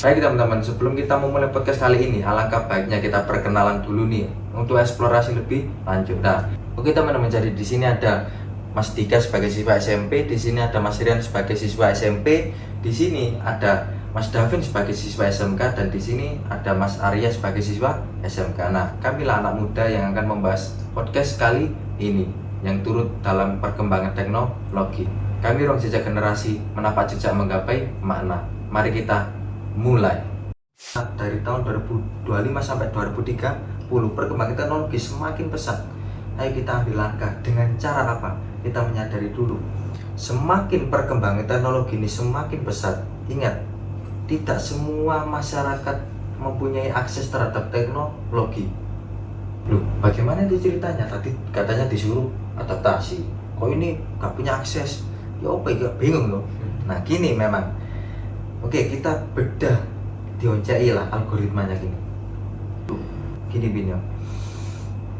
Baik teman-teman, sebelum kita memulai podcast kali ini, alangkah baiknya kita perkenalan dulu nih untuk eksplorasi lebih lanjut. Nah, oke teman-teman, jadi di sini ada Mas Dika sebagai siswa SMP, di sini ada Mas Rian sebagai siswa SMP, di sini ada Mas Davin sebagai siswa SMK, dan di sini ada Mas Arya sebagai siswa SMK. Nah, kamilah anak muda yang akan membahas podcast kali ini yang turut dalam perkembangan teknologi. Kami ruang jejak generasi menapak jejak menggapai makna. Mari kita mulai. Dari tahun 2025 sampai 2030 perkembangan teknologi semakin pesat. Ayo kita ambil langkah dengan cara apa? Kita menyadari dulu, semakin perkembangan teknologi ini semakin pesat. Ingat, tidak semua masyarakat mempunyai akses terhadap teknologi. Loh, bagaimana itu ceritanya? Tadi katanya disuruh adaptasi, kok ini gak punya akses? Ya apa ya, bingung loh. Nah gini memang, oke, kita bedah dioncai lah algoritmanya gini. Gini Binyo,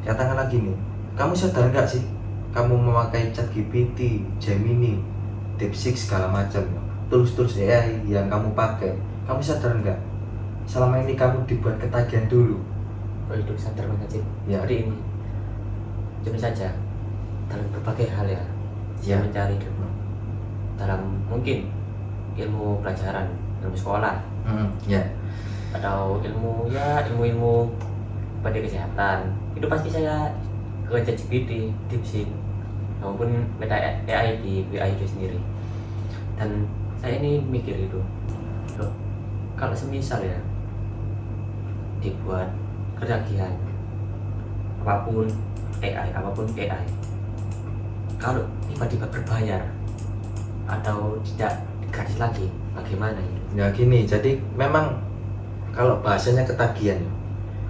katakanlah gini, kamu sadar nggak sih kamu memakai ChatGPT, Gemini, DeepSeek segala macam, tools AI yang kamu pakai, kamu sadar nggak? Selama ini kamu dibuat ketagihan dulu. Oh itu sadar banget sih. Ya. Jadi ini cuma saja dalam berbagai hal ya, Ya. saya mencari ilmu dalam mungkin ilmu pelajaran, ilmu sekolah, Ya. atau ilmu pada kesehatan. Itu pasti saya ke ChatGPT, DeepSeek, maupun Meta AI di AI itu sendiri. Dan saya ini mikir itu, loh, kalau semisal ya dibuat ketagihan apapun AI, kalau tiba-tiba berbayar atau tidak gratis lagi, bagaimana itu? Ya gini, jadi memang kalau bahasanya ketagihan,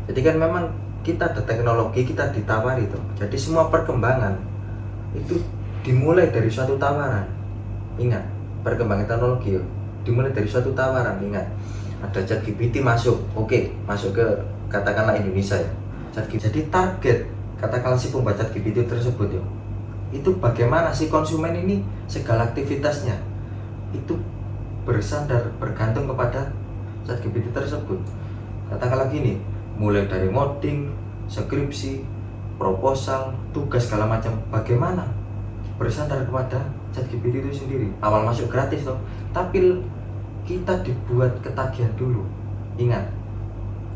jadi kan memang kita ada teknologi, kita ditawari tuh. Jadi semua perkembangan itu dimulai dari suatu tawaran. Ingat, perkembangan teknologi dimulai dari suatu tawaran. Ingat, ada ChatGPT masuk, oke, masuk ke katakanlah Indonesia ya. Jadi target katakanlah si pembaca ChatGPT tersebut ya, itu bagaimana si konsumen ini segala aktivitasnya itu bergantung kepada ChatGPT tersebut. Katakanlah gini, mulai dari modding, skripsi, proposal, tugas segala macam, bagaimana bersandar kepada ChatGPT itu sendiri. Awal masuk gratis loh, tapi kita dibuat ketagihan dulu. Ingat,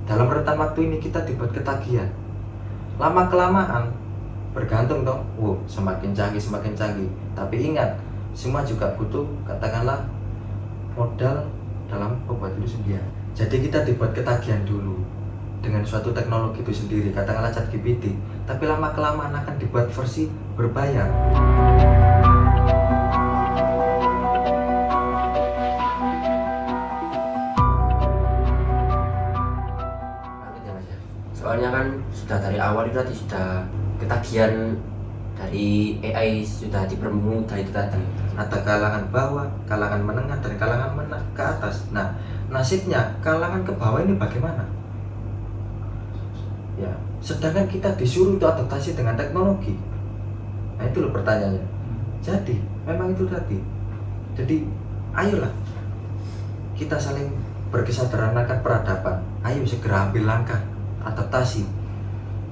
dalam rentan waktu ini kita dibuat ketagihan. Lama kelamaan bergantung toh, semakin canggih. Tapi ingat, semua juga butuh katakanlah modal dalam pembuat itu sendiri. Jadi kita dibuat ketagihan dulu dengan suatu teknologi itu sendiri, katakanlah ChatGPT, tapi lama kelamaan akan dibuat versi berbayar. Soalnya kan sudah dari awal itu tadi sudah ketagihan dari AI sudah dipermudah itu tadi. Ada kalangan bawah, kalangan menengah, dan kalangan ke atas. Nah, nasibnya kalangan ke bawah ini bagaimana? Ya, sedangkan kita disuruh untuk adaptasi dengan teknologi. Nah, itu loh pertanyaannya. Jadi, memang itu tadi. Jadi, ayolah kita saling berkesadaran akan peradaban. Ayo segera ambil langkah adaptasi.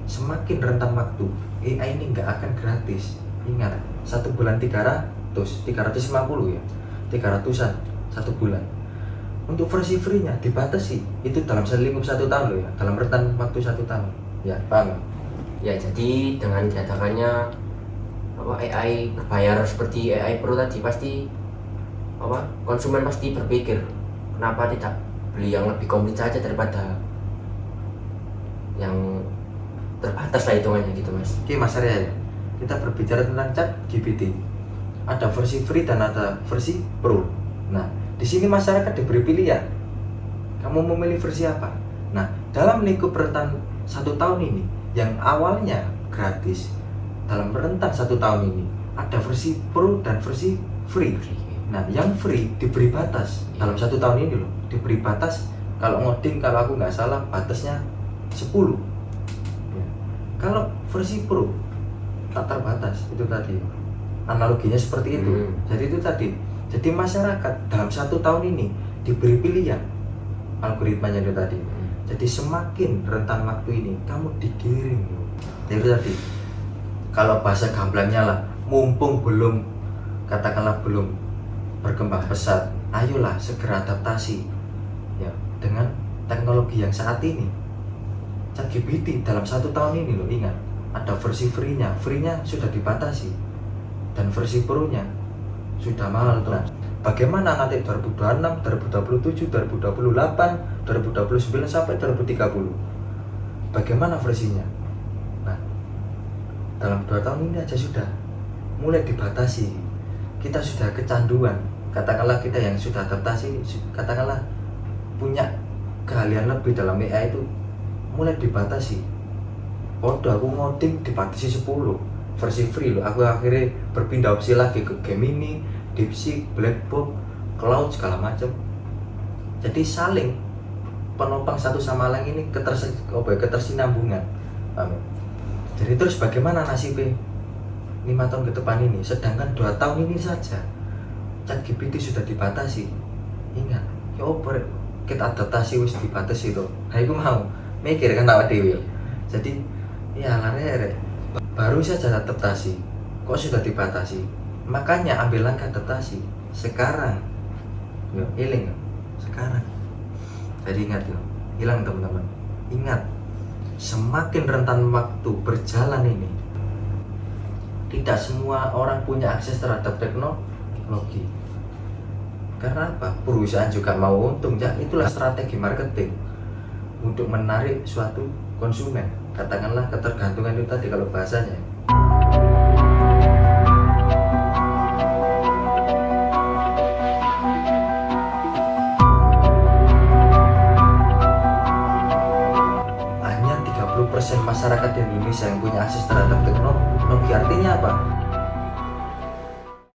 Semakin rentan waktu, AI ini nggak akan gratis. Ingat, 1 bulan 350 ya, 300-an 1 bulan. Untuk versi free-nya dibatasi, itu dalam lingkup 1 tahun loh ya, dalam rentan waktu 1 tahun. Ya, paham? Ya, jadi dengan diadakannya AI berbayar seperti AI Pro tadi, pasti konsumen pasti berpikir, kenapa tidak beli yang lebih komplit saja daripada yang terbatas lah hitungannya gitu Mas. Oke Mas Arya, kita berbicara tentang ChatGPT. Ada versi free dan ada versi pro. Nah, di sini masyarakat diberi pilihan. Kamu memilih versi apa? Nah, dalam lingkup rentan 1 tahun ini, yang awalnya gratis, dalam rentan 1 tahun ini ada versi pro dan versi free. Nah, yang free diberi batas dalam 1 tahun ini loh, diberi batas. Kalau ngoding, kalau aku nggak salah batasnya 10. Ya. Kalau versi pro tak terbatas, itu tadi analoginya seperti itu. Jadi itu tadi, jadi masyarakat dalam 1 tahun ini diberi pilihan algoritmanya itu tadi. Jadi semakin rentan waktu ini kamu digiring. Jadi tadi kalau bahasa gamblangnya lah, mumpung belum katakanlah belum berkembang pesat, ayolah segera adaptasi ya dengan teknologi yang saat ini. ChatGPT dalam 1 tahun ini loh, ingat ada versi free-nya sudah dibatasi dan versi pro-nya sudah mahal tuh. Bagaimana nanti 2026, 2027, 2028, 2029 sampai 2030? Bagaimana versinya? Nah, dalam 2 tahun ini aja sudah mulai dibatasi. Kita sudah kecanduan. Katakanlah kita yang sudah adaptasi, katakanlah punya keahlian lebih dalam AI itu mulai dibatasi. Aku ngoding dibatasi 10 versi free loh. Aku akhirnya berpindah opsi lagi ke Gemini, DeepSeek, Blackbox, Cloud segala macam. Jadi saling penopang satu sama lain ini ketersinambungan. Jadi terus bagaimana nasibnya 5 tahun ke depan ini? Sedangkan 2 tahun ini saja ChatGPT sudah dibatasi. Ingat, ya kita adaptasi wis dibatasi itu. Aku mau mikir kan awak dhewe. Jadi ya lare baru saja adaptasi kok sudah dibatasi, makanya ambil langkah adaptasi sekarang. Yo iling sekarang. Jadi ingat yo, hilang teman-teman, ingat semakin rentan waktu berjalan ini, tidak semua orang punya akses terhadap teknologi. Karena apa? Perusahaan juga mau untung ya, itulah strategi marketing untuk menarik suatu konsumen. Katakanlah ketergantungan itu tadi kalau bahasanya. Hanya 30% masyarakat di Indonesia yang punya akses terhadap teknologi. Artinya apa?